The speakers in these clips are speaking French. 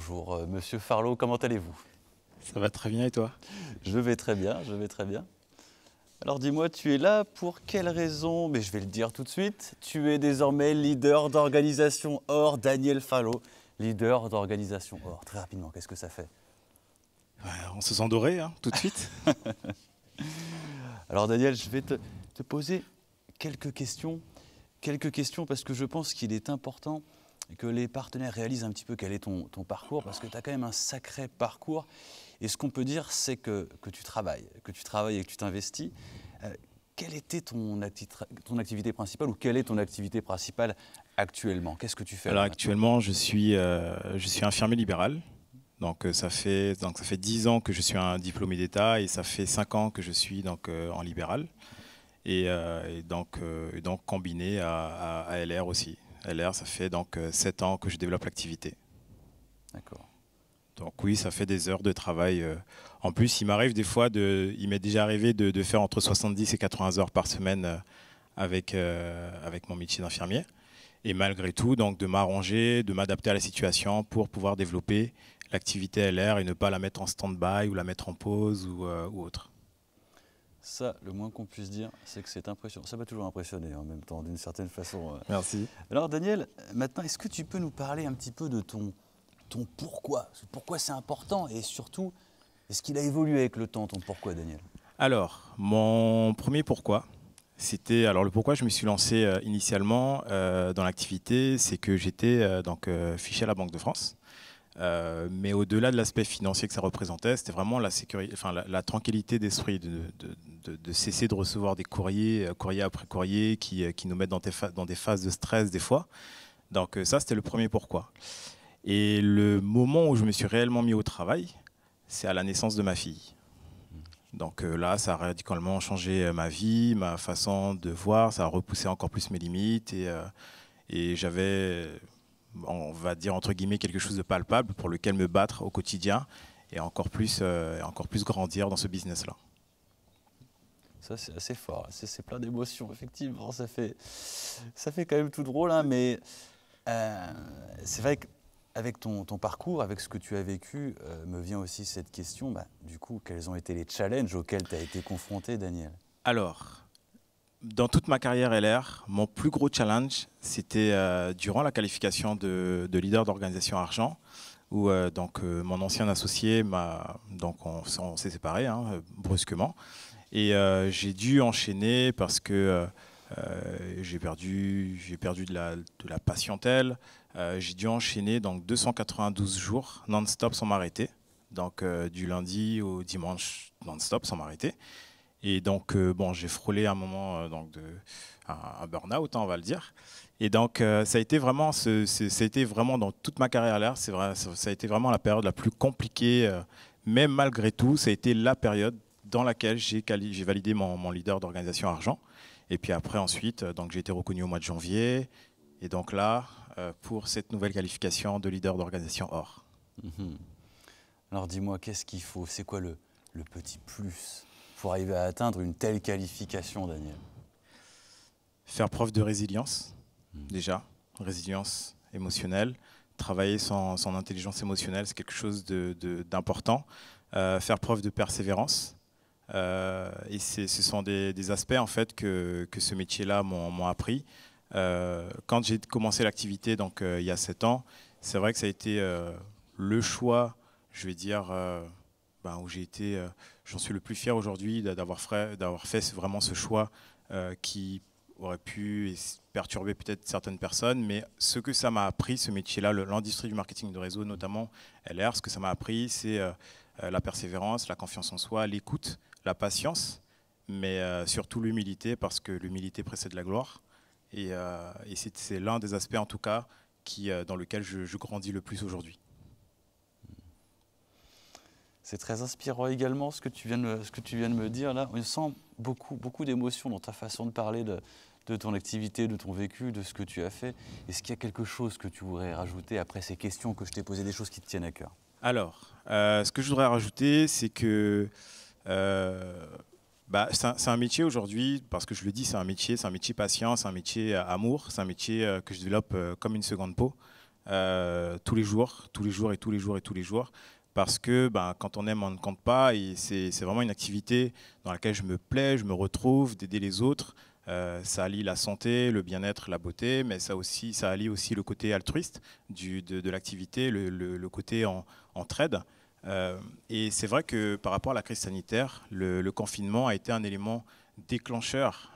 Bonjour, Monsieur Farlot, comment allez-vous? Ça va très bien et toi? Je vais très bien, je vais très bien. Alors dis-moi, tu es là pour quelle raison? Mais je vais le dire tout de suite. Tu es désormais leader d'organisation OR, Daniel Farlot, leader d'organisation OR. Très rapidement, qu'est-ce que ça fait? Ouais, on se sent doré hein, tout de suite. Alors Daniel, je vais te poser quelques questions. Quelques questions parce que je pense qu'il est important que les partenaires réalisent un petit peu quel est ton parcours, parce que tu as quand même un sacré parcours. Et ce qu'on peut dire, c'est que tu travailles et que tu t'investis. Quelle était ton activité principale, ou quelle est ton activité principale actuellement? Qu'est-ce que tu fais Alors là maintenant? actuellement, je suis infirmier libéral. Donc ça fait 10 ans que je suis un diplômé d'État et ça fait 5 ans que je suis en libéral. Et donc combiné à LR aussi. LR, ça fait 7 ans que je développe l'activité. D'accord. Donc oui, ça fait des heures de travail. En plus, il m'est déjà arrivé de faire entre 70 et 80 heures par semaine avec mon métier d'infirmier. Et malgré tout, donc de m'arranger, de m'adapter à la situation pour pouvoir développer l'activité LR et ne pas la mettre en stand-by ou la mettre en pause ou autre. Ça, le moins qu'on puisse dire, c'est que c'est impressionnant. Ça m'a toujours impressionné en même temps, d'une certaine façon. Merci. Alors Daniel, maintenant, est-ce que tu peux nous parler un petit peu de ton pourquoi? Pourquoi c'est important, et surtout, est-ce qu'il a évolué avec le temps, ton pourquoi, Daniel? Alors, mon premier pourquoi, le pourquoi je me suis lancé initialement dans l'activité, c'est que j'étais fiché à la Banque de France. Mais au-delà de l'aspect financier que ça représentait, c'était vraiment la sécurité, enfin la tranquillité d'esprit de cesser de recevoir des courriers, courrier après courrier, qui nous mettent dans des phases de stress des fois. Donc ça, c'était le premier pourquoi. Et le moment où je me suis réellement mis au travail, c'est à la naissance de ma fille. Donc là, ça a radicalement changé ma vie, ma façon de voir, ça a repoussé encore plus mes limites et j'avais, on va dire entre guillemets, quelque chose de palpable pour lequel me battre au quotidien et encore plus grandir dans ce business-là. Ça, c'est assez fort. C'est plein d'émotions, effectivement. Ça fait quand même tout drôle, hein, mais c'est vrai qu'avec ton parcours, avec ce que tu as vécu, me vient aussi cette question. Du coup, quels ont été les challenges auxquels tu as été confronté, Daniel? Alors, dans toute ma carrière LR, mon plus gros challenge, c'était durant la qualification de leader d'organisation argent, où mon ancien associé on s'est séparés brusquement. Et j'ai dû enchaîner parce que j'ai perdu de la patientèle. J'ai dû enchaîner donc 292 jours non-stop sans m'arrêter. Donc du lundi au dimanche non-stop sans m'arrêter. Et donc j'ai frôlé un moment un burn-out, on va le dire. Et donc ça a été vraiment dans toute ma carrière là, c'est vrai, ça a été vraiment la période la plus compliquée. Mais malgré tout, ça a été la période dans laquelle j'ai validé mon leader d'organisation argent. Et puis après, ensuite, j'ai été reconnu au mois de janvier. Et donc là, pour cette nouvelle qualification de leader d'organisation or. Mhm. Alors dis-moi, qu'est-ce qu'il faut? C'est quoi le petit plus pour arriver à atteindre une telle qualification, Daniel? Faire preuve de résilience, déjà, résilience émotionnelle. Travailler son intelligence émotionnelle, c'est quelque chose d'important. Faire preuve de persévérance. Et ce sont des aspects en fait que ce métier-là m'ont appris. Quand j'ai commencé l'activité il y a 7 ans, c'est vrai que ça a été le choix, je vais dire, où j'en suis le plus fier aujourd'hui d'avoir fait vraiment ce choix qui aurait pu perturber peut-être certaines personnes, mais ce que ça m'a appris, ce métier-là, l'industrie du marketing de réseau, notamment LR, ce que ça m'a appris, c'est la persévérance, la confiance en soi, l'écoute, la patience, mais surtout l'humilité, parce que l'humilité précède la gloire. Et c'est l'un des aspects, en tout cas, dans lequel je grandis le plus aujourd'hui. C'est très inspirant également ce que tu viens de me dire là. On sent beaucoup d'émotions dans ta façon de parler de ton activité, de ton vécu, de ce que tu as fait. Est-ce qu'il y a quelque chose que tu voudrais rajouter après ces questions que je t'ai posées, des choses qui te tiennent à cœur? Alors, ce que je voudrais rajouter, c'est que c'est un métier aujourd'hui, parce que je le dis, c'est un métier patient, c'est un métier amour, c'est un métier que je développe comme une seconde peau. tous les jours, tous les jours et tous les jours et tous les jours. Parce que quand on aime, on ne compte pas. Et c'est vraiment une activité dans laquelle je me plais, je me retrouve, d'aider les autres. Ça allie la santé, le bien-être, la beauté, mais ça allie aussi le côté altruiste de l'activité, le côté entraide. Et c'est vrai que par rapport à la crise sanitaire, le confinement a été un élément déclencheur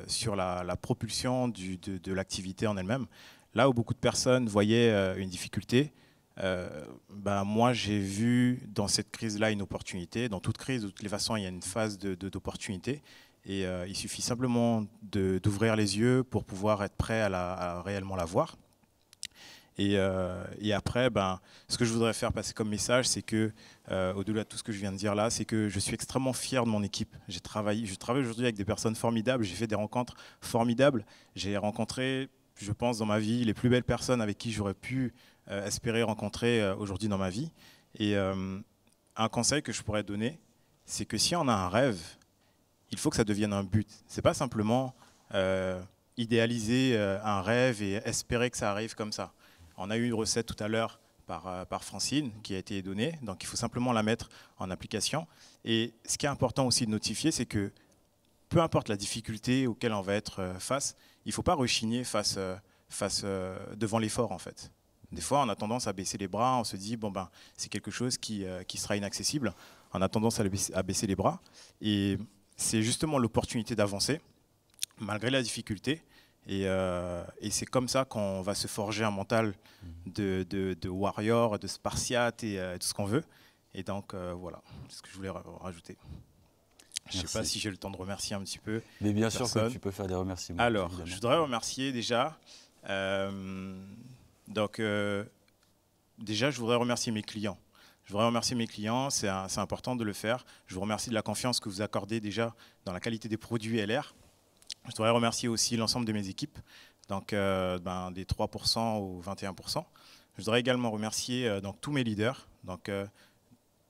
sur la propulsion de l'activité en elle-même. Là où beaucoup de personnes voyaient une difficulté, moi j'ai vu dans cette crise-là une opportunité. Dans toute crise, de toutes les façons, il y a une phase d'opportunité. Et il suffit simplement d'ouvrir les yeux pour pouvoir être prêt à réellement la voir. Et après, ce que je voudrais faire passer comme message, c'est que, au-delà de tout ce que je viens de dire là, c'est que je suis extrêmement fier de mon équipe. Je travaille aujourd'hui avec des personnes formidables, j'ai fait des rencontres formidables. J'ai rencontré, je pense, dans ma vie, les plus belles personnes avec qui j'aurais pu espérer rencontrer aujourd'hui dans ma vie. Et un conseil que je pourrais donner, c'est que si on a un rêve, il faut que ça devienne un but. Ce n'est pas simplement idéaliser un rêve et espérer que ça arrive comme ça. On a eu une recette tout à l'heure par Francine qui a été donnée, donc il faut simplement la mettre en application. Et ce qui est important aussi de notifier, c'est que peu importe la difficulté auquel on va être face, il ne faut pas rechigner devant l'effort en fait. Des fois, on a tendance à baisser les bras, on se dit c'est quelque chose qui sera inaccessible. On a tendance à baisser les bras. Et c'est justement l'opportunité d'avancer, malgré la difficulté. Et c'est comme ça qu'on va se forger un mental de warrior, de spartiate et tout ce qu'on veut. Et donc, voilà, c'est ce que je voulais rajouter. Je ne sais pas si j'ai le temps de remercier un petit peu. Mais bien sûr que tu peux faire des remerciements. Alors, évidemment. Je voudrais remercier déjà. Déjà, je voudrais remercier mes clients. Je voudrais remercier mes clients, c'est important de le faire. Je vous remercie de la confiance que vous accordez déjà dans la qualité des produits LR. Je voudrais remercier aussi l'ensemble de mes équipes, donc des 3% aux 21%. Je voudrais également remercier tous mes leaders. Donc,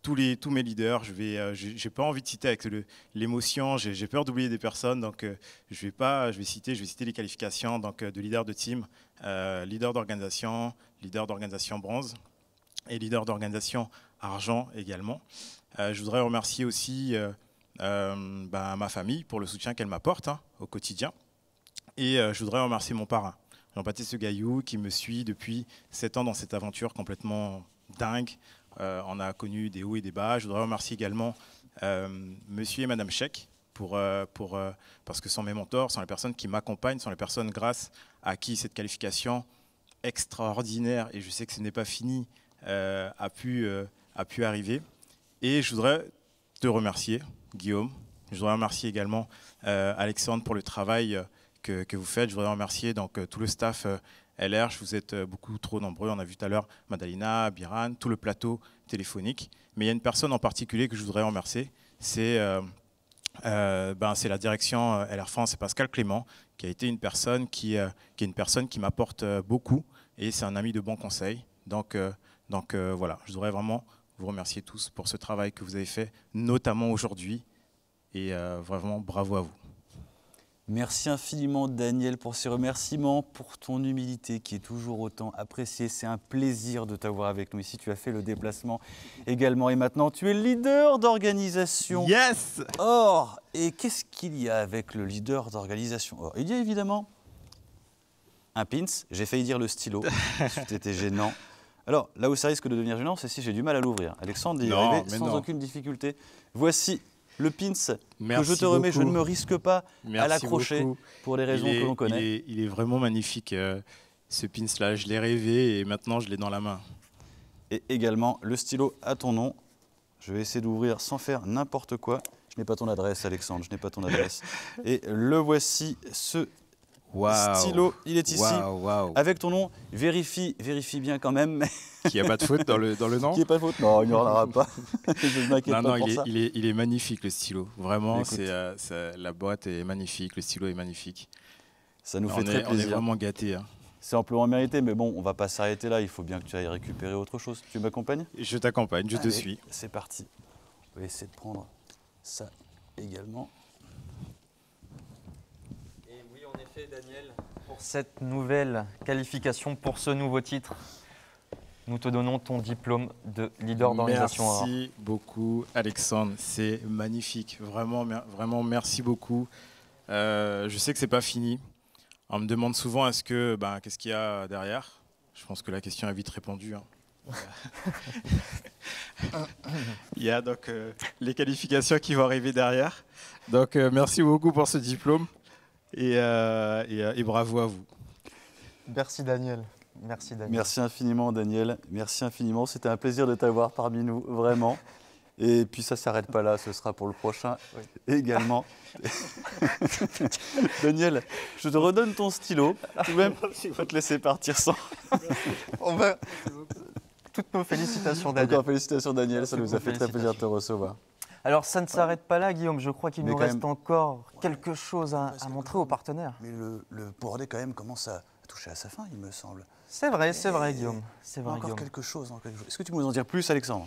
tous mes leaders, je n'ai pas envie de citer avec l'émotion, j'ai peur d'oublier des personnes, donc je vais citer les qualifications donc, de leader de team, leader d'organisation bronze et leader d'organisation argent également. Je voudrais remercier aussi ma famille pour le soutien qu'elle m'apporte au quotidien. Et je voudrais remercier mon parrain, Jean-Baptiste Gaillou, qui me suit depuis 7 ans dans cette aventure complètement dingue. On a connu des hauts et des bas. Je voudrais remercier également monsieur et madame Chek, parce que sont mes mentors, sont les personnes qui m'accompagnent, sont les personnes grâce à qui cette qualification extraordinaire, et je sais que ce n'est pas fini, a pu arriver. Et je voudrais te remercier, Guillaume. Je voudrais remercier également Alexandre pour le travail que vous faites. Je voudrais remercier donc, tout le staff LR. Vous êtes beaucoup trop nombreux. On a vu tout à l'heure Madalina, Biran, tout le plateau téléphonique. Mais il y a une personne en particulier que je voudrais remercier. C'est la direction LR France, c'est Pascal Clément, qui a été une personne qui m'apporte beaucoup. Et c'est un ami de bons conseils. Donc voilà, je voudrais vraiment vous remercier tous pour ce travail que vous avez fait, notamment aujourd'hui. Et vraiment, bravo à vous. Merci infiniment, Daniel, pour ces remerciements, pour ton humilité qui est toujours autant appréciée. C'est un plaisir de t'avoir avec nous ici. Tu as fait le déplacement également. Et maintenant, tu es leader d'organisation. Yes! Or, et qu'est-ce qu'il y a avec le leader d'organisation? Or, il y a évidemment un pins. J'ai failli dire le stylo. C'était gênant. Alors, là où ça risque de devenir gênant, c'est si j'ai du mal à l'ouvrir. Alexandre y est arrivé sans aucune difficulté. Voici le pins que je te remets. Je ne me risque pas à l'accrocher pour les raisons que l'on connaît. Il est vraiment magnifique, ce pins-là. Je l'ai rêvé et maintenant, je l'ai dans la main. Et également, le stylo à ton nom. Je vais essayer d'ouvrir sans faire n'importe quoi. Je n'ai pas ton adresse, Alexandre. Je n'ai pas ton adresse. Et le voici, ce stylo, il est ici, avec ton nom. Vérifie bien quand même. Qu'il n'y a pas de faute dans le nom. Qu'il n'y a pas de faute. Non, il n'y en aura pas. Je ne m'inquiète pas pour ça. Il est magnifique, le stylo. Vraiment, la boîte est magnifique, le stylo est magnifique. Ça nous fait très plaisir. On est vraiment gâtés. C'est amplement mérité, mais bon, on ne va pas s'arrêter là. Il faut bien que tu ailles récupérer autre chose. Tu m'accompagnes? Je t'accompagne, je te suis. C'est parti. On va essayer de prendre ça également. Daniel, pour cette nouvelle qualification, pour ce nouveau titre. Nous te donnons ton diplôme de leader d'organisation. Merci beaucoup, Alexandre. C'est magnifique. Vraiment, vraiment, merci beaucoup. Je sais que c'est pas fini. On me demande souvent qu'est-ce qu'il y a derrière. Je pense que la question est vite répondue. Il y a donc les qualifications qui vont arriver derrière. Donc merci beaucoup pour ce diplôme et bravo à vous. Merci Daniel. Merci Daniel. Merci infiniment Daniel, merci infiniment. C'était un plaisir de t'avoir parmi nous, vraiment. Et puis ça ne s'arrête pas là, ce sera pour le prochain également. Daniel, je te redonne ton stylo. Tout de même, je vais te laisser partir sans. Toutes nos félicitations Daniel. Encore félicitations Daniel, ça nous a fait très plaisir de te recevoir. Alors ça ne s'arrête pas là Guillaume, je crois qu'il nous reste même... encore quelque chose à montrer aux partenaires. Mais le Bourdet quand même commence à toucher à sa fin, il me semble. C'est vrai Guillaume. C'est vrai, encore Guillaume. quelque chose. Est-ce que tu peux nous en dire plus Alexandre ?